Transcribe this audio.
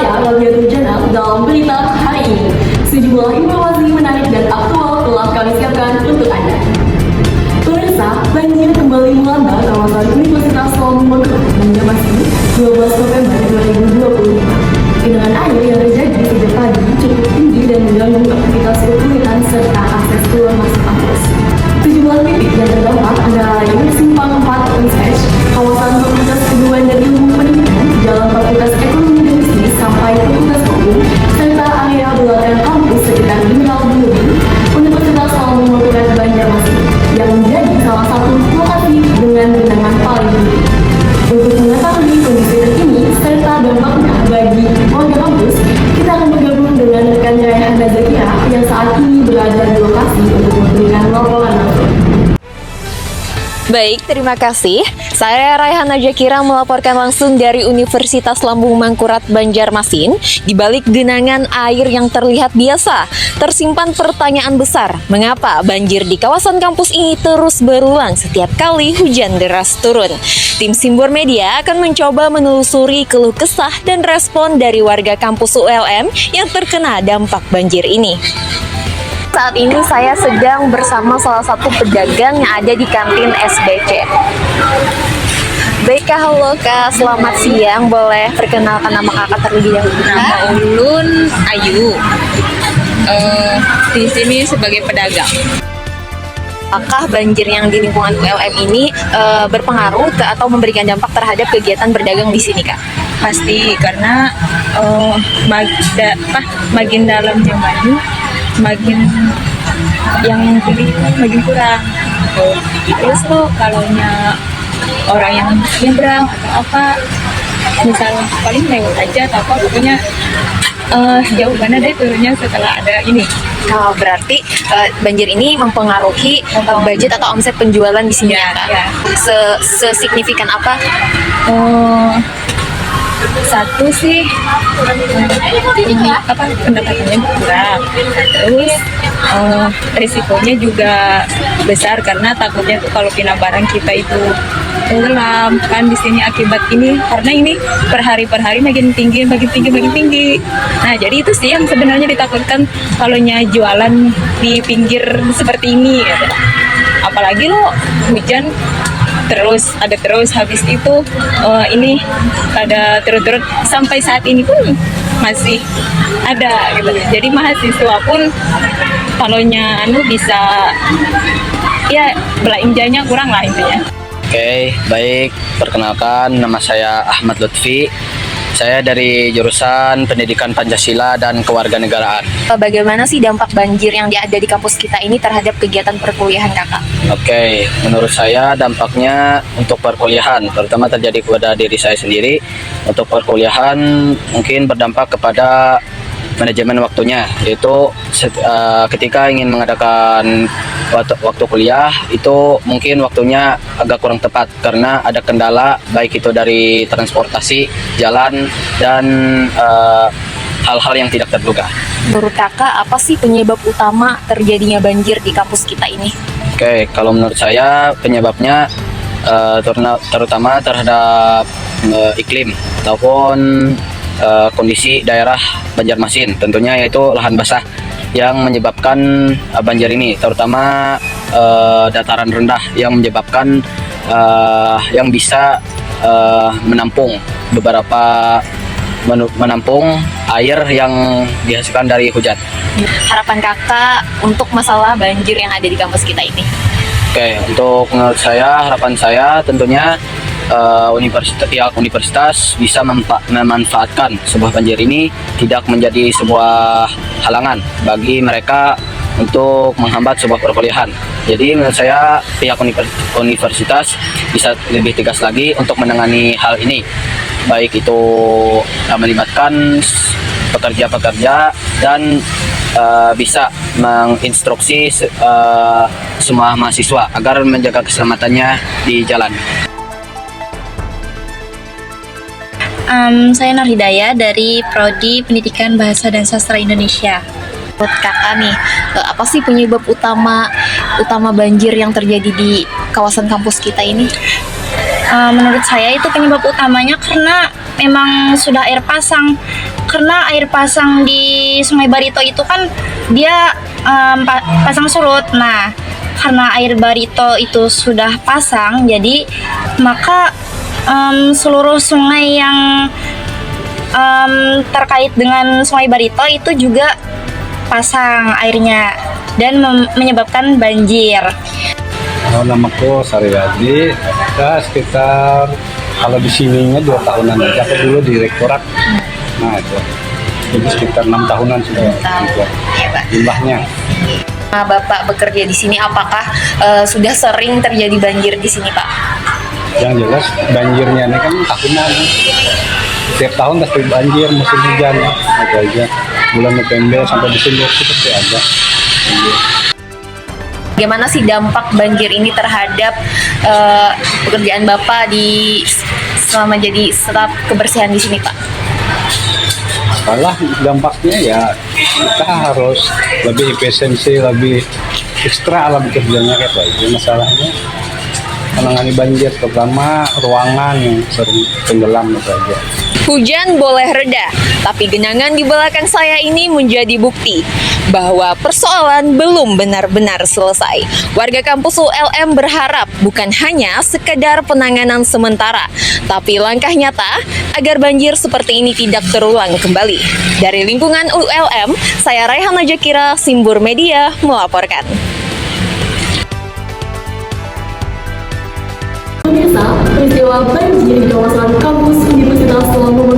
saya Rabiatul Jannah dalam berita hari ini. Sejumlah informasi menarik dan aktual telah kami siapkan untuk Anda. Pemirsa, banjir kembali melanda kawasan Universitas Lambung Mangkurat Banjarmasin 12 November 2020. Genangan air yang terjadi sejak pagi cukup tinggi dan mengganggu aktivitas perkuliahan serta akses keluar masuk kampus. Sejumlah titik yang terdampak antara lain Simpang 4 Unsech, kawasan Fakultas Kedua dan Ilmu Pendidikan, Jalan Fakultas Ekonomi dan Bisnis sampai Fakultas Hukum, serta area belakang kampus sekitar Mineral Building, Universitas Lambung Mangkurat Banjarmasin, yang menjadi salah satu lokasi dengan genangan paling tinggi. Untuk mengetahui kondisi terkini serta dampaknya bagi warga kampus, kita akan bergabung dengan rekan Rayhana Zakia yang saat ini berada di lokasi untuk memberikan laporan langsung. Baik, terima kasih. Saya Rayhana Zakira melaporkan langsung dari Universitas Lambung Mangkurat Banjarmasin. Di balik genangan air yang terlihat biasa, tersimpan pertanyaan besar. Mengapa banjir di kawasan kampus ini terus berulang setiap kali hujan deras turun? Tim Simbor Media akan mencoba menelusuri keluh kesah dan respon dari warga kampus ULM yang terkena dampak banjir ini. Saat ini saya sedang bersama salah satu pedagang yang ada di kantin SBC. Baik Kak, halo Kak, selamat siang. Boleh perkenalkan nama Kakak terlebih dahulu? Nama Ulun Ayu. Di sini sebagai pedagang. Apakah banjir yang di lingkungan ULM ini berpengaruh atau memberikan dampak terhadap kegiatan berdagang di sini, Kak? Pasti karena makin dalam zamannya makin yang beli makin kurang. Terus lo kalau orang yang nyebrang atau apa, misal paling lewat aja atau apa, pokoknya jauh mana deh turunnya setelah ada ini. Oh, berarti banjir ini mempengaruhi budget atau omset penjualan di sini, ya, Kak? Ya. Sesignifikan apa? Satu sih pendapatannya kurang, terus risikonya juga besar karena takutnya tuh kalau pindah barang kita itu tenggelam kan di sini akibat ini, karena ini per hari makin tinggi. Nah jadi itu sih yang sebenarnya ditakutkan kalau jualan di pinggir seperti ini gitu. Apalagi lo hujan terus habis itu ini ada turut-turut sampai saat ini pun masih ada gitu. Jadi mahasiswa pun kalau bisa ya belanjanya kurang lah intinya. Oke, baik. Perkenalkan, nama saya Ahmad Lutfi. Saya dari jurusan Pendidikan Pancasila dan Kewarganegaraan. Bagaimana sih dampak banjir yang ada di kampus kita ini terhadap kegiatan perkuliahan Kakak? Oke, menurut saya dampaknya untuk perkuliahan, terutama terjadi kepada diri saya sendiri. Untuk perkuliahan mungkin berdampak kepada manajemen waktunya, yaitu ketika ingin mengadakan waktu kuliah itu mungkin waktunya agak kurang tepat karena ada kendala baik itu dari transportasi, jalan, dan hal-hal yang tidak terduga. Menurut Kakak, apa sih penyebab utama terjadinya banjir di kampus kita ini? Oke, kalau menurut saya penyebabnya terutama terhadap iklim ataupun kondisi daerah Banjarmasin, tentunya yaitu lahan basah yang menyebabkan banjir ini, terutama dataran rendah yang menyebabkan yang bisa menampung air yang dihasilkan dari hujan. Harapan Kakak untuk masalah banjir yang ada di kampus kita ini? Oke, untuk menurut saya, harapan saya tentunya universitas bisa memanfaatkan sebuah banjir ini tidak menjadi sebuah halangan bagi mereka untuk menghambat sebuah perkuliahan. Jadi menurut saya pihak universitas bisa lebih tegas lagi untuk menangani hal ini, baik itu melibatkan pekerja-pekerja dan bisa menginstruksi semua mahasiswa agar menjaga keselamatannya di jalan. Saya Nur Hidayah dari Prodi Pendidikan Bahasa dan Sastra Indonesia. Menurut Kakak nih, apa sih penyebab utama banjir yang terjadi di kawasan kampus kita ini? Menurut saya itu penyebab utamanya karena memang sudah air pasang karena air pasang di Sungai Barito itu kan dia pasang surut. Nah, karena air Barito itu sudah pasang, jadi maka seluruh sungai yang terkait dengan Sungai Barito itu juga pasang airnya dan menyebabkan banjir. Namaku Saryadi, ya sekitar kalau di sininya 2 tahunan aja. Aku dulu di rektorat, nah itu jadi sekitar 6 tahunan sudah jumlahnya. Bapak bekerja di sini, apakah sudah sering terjadi banjir di sini, Pak? Yang jelas banjirnya ini kan tahunan, setiap tahun pasti banjir musim hujan, itu aja. Bulan November sampai Desember itu pasti ada banjir. Bagaimana sih dampak banjir ini terhadap pekerjaan Bapak selama jadi staf kebersihan di sini, Pak? Malah dampaknya ya kita harus lebih efisiensi, lebih ekstra lah bekerjanya kayak itu. Masalahnya menangani banjir, terutama ruangan yang sering tenggelam itu aja. Hujan boleh reda, tapi genangan di belakang saya ini menjadi bukti bahwa persoalan belum benar-benar selesai. Warga kampus ULM berharap bukan hanya sekedar penanganan sementara, tapi langkah nyata agar banjir seperti ini tidak terulang kembali. Dari lingkungan ULM, saya Raihana Jakira, Simbur Media, melaporkan. Pemirsa, peristiwa banjir di kawasan kampus Universitas Lampung